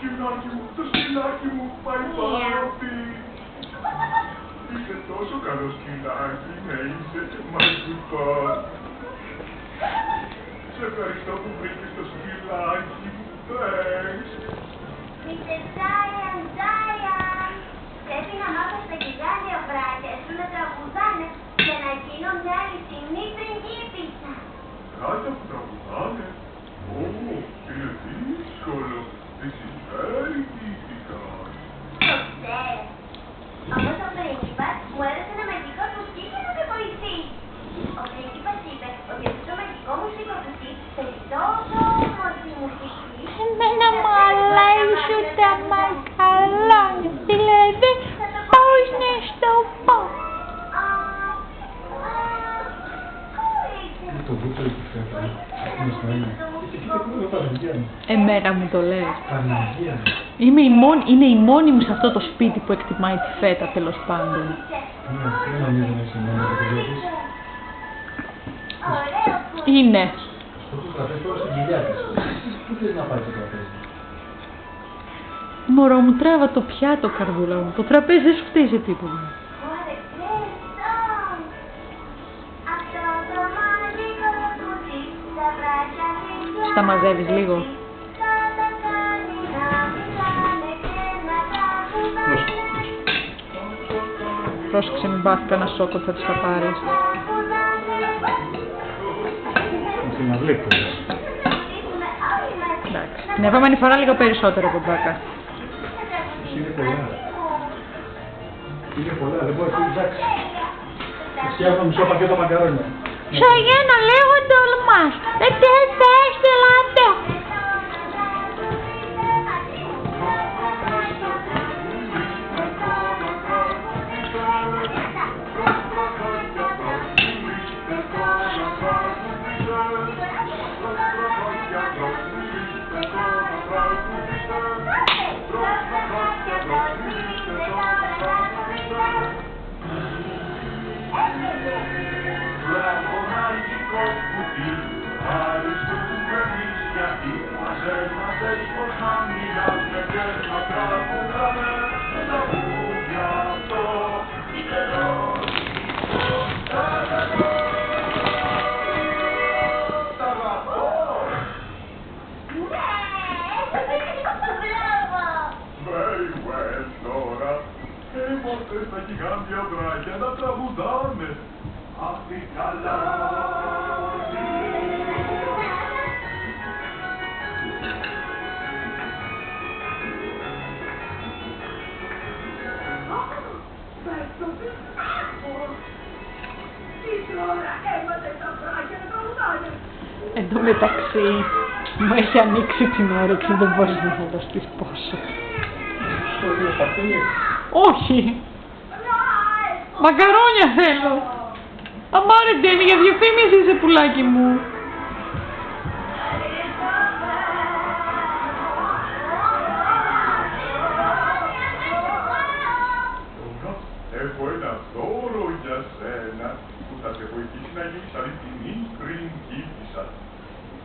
σκυλάκι μου, το σκυλάκι μου, πάει πάτη. Είσαι τόσο καλό σκυλάκι, ναι είσαι, my good boy. Σε ευχαριστώ που βρήκες το σκυλάκι μου, thanks. Mr. Giant, πρέπει να μάθω στα γιγάντια βράκια σου να τραγουδάνε για να γίνω μια αληθινή πριγκίπισσα. Βράκια που τραγουδάνε. Ω, είναι δύσκολο. This is very difficult. Το ξέρω. Όμως ο πρίγκιπας μου έδωσε ένα μαγικό κουτί για να με βοηθήσει. Ο πρίγκιπας είπε ότι αυτό το μαγικό μουσικό κουτί παίζει τόσο όμορφη μουσική. Εμένα μου αρέσουν τα μακαρόνια, δηλαδή πώς να στο πω. Το βούτο έχει φέρει. Εμένα μου το λες. Παναγία. Είναι η μόνη μου σε αυτό το σπίτι που εκτιμάει τη φέτα, τέλος πάντων. Ναι, δεν νομίζω να είσαι μόνο το παιδί της. Είναι. Αυτό το τραπέζι τώρα στην κοιλιά της. Πού θες να πάει το τραπέζι? Μωρό μου, τράβα το πιάτο, καρδούλα μου. Το τραπέζι δεν σου φταίει σε τίποτα. Στα μαζεύεις λίγο. Πρόσεξε, μην πάθει κανένα σόκο, θα τις τα πάρεις. Την αυλίκω. Εντάξει. Την επόμενη φορά λίγο περισσότερο από μπάκα. Είναι πολλά. Είναι πολλά, δεν μπορεί να πει εντάξει. Φτιάχνω μισό πακέτο μακαρόνια. Σαγένα, λίγο τολμάς. Δεν θες τη λάμπε. Στα γιγάντια βράχια να τραγουδάνε. Αχ, τι καλά. Εν τω μεταξύ, μου έχει ανοίξει την όρεξη, δεν μπορείς να φανταστείς πόσο. Στο δύο παρτίνες. Όχι! Μακαρόνια θέλω! Αμάρε Ντέμι, για διαφήμιση είσαι πουλάκι μου! Έχω ένα δώρο για σένα που θα σε βοηθήσει να γίνεις αληθινή πριγκίπισσα.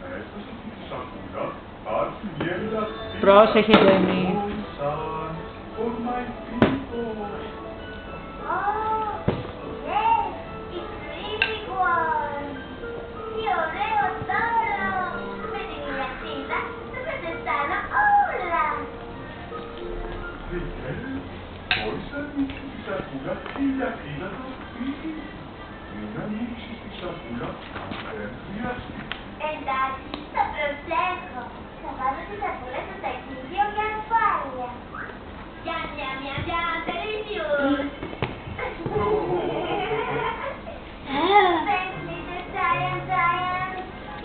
Μέσα στη σακούλα υπάρχει μια ελαστική. Πρόσεχε, Ντέμι. For my people. Τι ωραίο δώρο! Με την ηλιακτίδα θα σε ζεστάνω όλα! Μπορείς να ανοίξεις τη σακούλα και η ηλιακτίδα το σπίτι. Μην ανοίξεις τη σακούλα, δεν χρειάζεται. Εντάξει, θα προσέχω. Θα βάλω τη σακούλα στο τακίδιο για ασφάλεια. Yum, delicious! Thanks, Mr. Giant.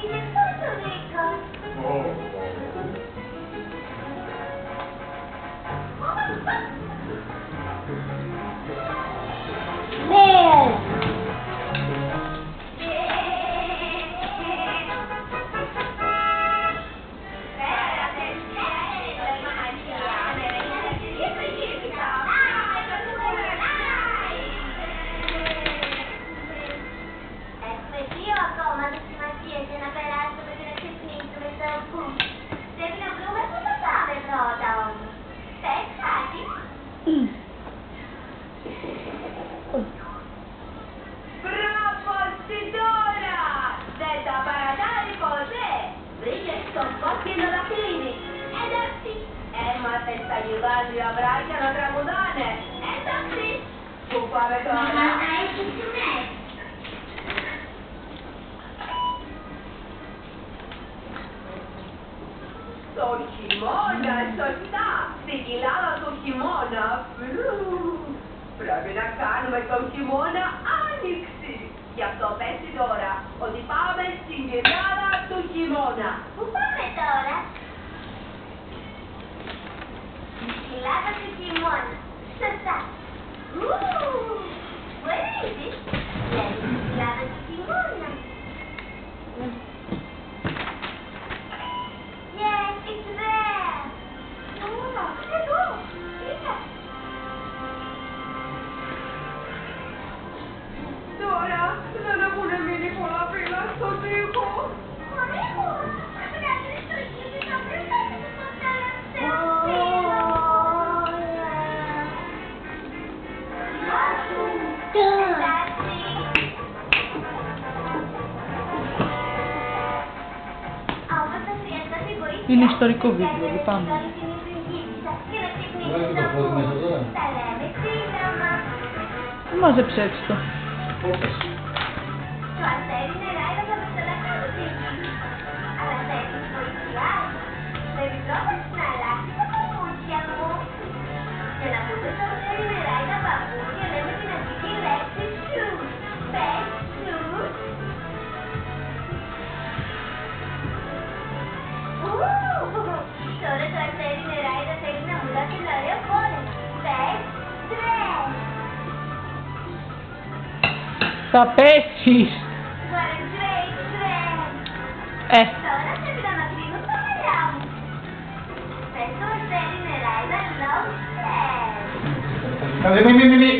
Είναι τόσο γλυκό. Μπράβο στην τώρα! Δεν τα παρατάει ποτέ! Βρήκες το κόκκινο δαχτυλίδι! Εντάξει! Έμαθες τα γιγάντια βράχια να τραγουδάνε! Εντάξει! Πού πάμε τώρα? Το χειμώνα, σωστά! Στην κοιλάδα του χειμώνα! Πρέπει να κάνουμε το χειμώνα άνοιξη! Γι' αυτό πες τώρα ότι πάμε στην κοιλάδα του χειμώνα! Πού πάμε τώρα? Στην κοιλάδα του χειμώνα! Σωστά! Where is it? Λέει στην κοιλάδα του χειμώνα! Yes, it's there! Εδώ! Κοίτα! Τώρα δεν έχουν μείνει πολλά φύλλα στο τοίχο. Ωραία! Πρέπει να βρεις το γύμι να βρεις το τελευταίο φύλλο. Εντάξει. Όμως θα χρειαστεί βοήθεια. Είναι ιστορικό βίντεο, δεν πάμε. Τα λέμε σύντομα. Μάζεψε έτσι το. Το αστέρι νεράει θα με στελαχτώσει εκεί. Αλλά θέλεις βοήθεια? Πρέπει πρώτα να αλλάξεις τα παπούτσια μου. Για να πούμε στο αστέρι νεράει τα παπούτσια λέμε την αρχική λέξη shoes. Πες shoes. Τώρα το αστέρι νεράει θα θέλει να μου δώσει ένα ωραίο φόρο. Πες dress. Θα πέσεις! Τώρα πρέπει να μακρύνω τα μαλλιά μου. Πες το αστέρι νεράει τα long hair. Μη.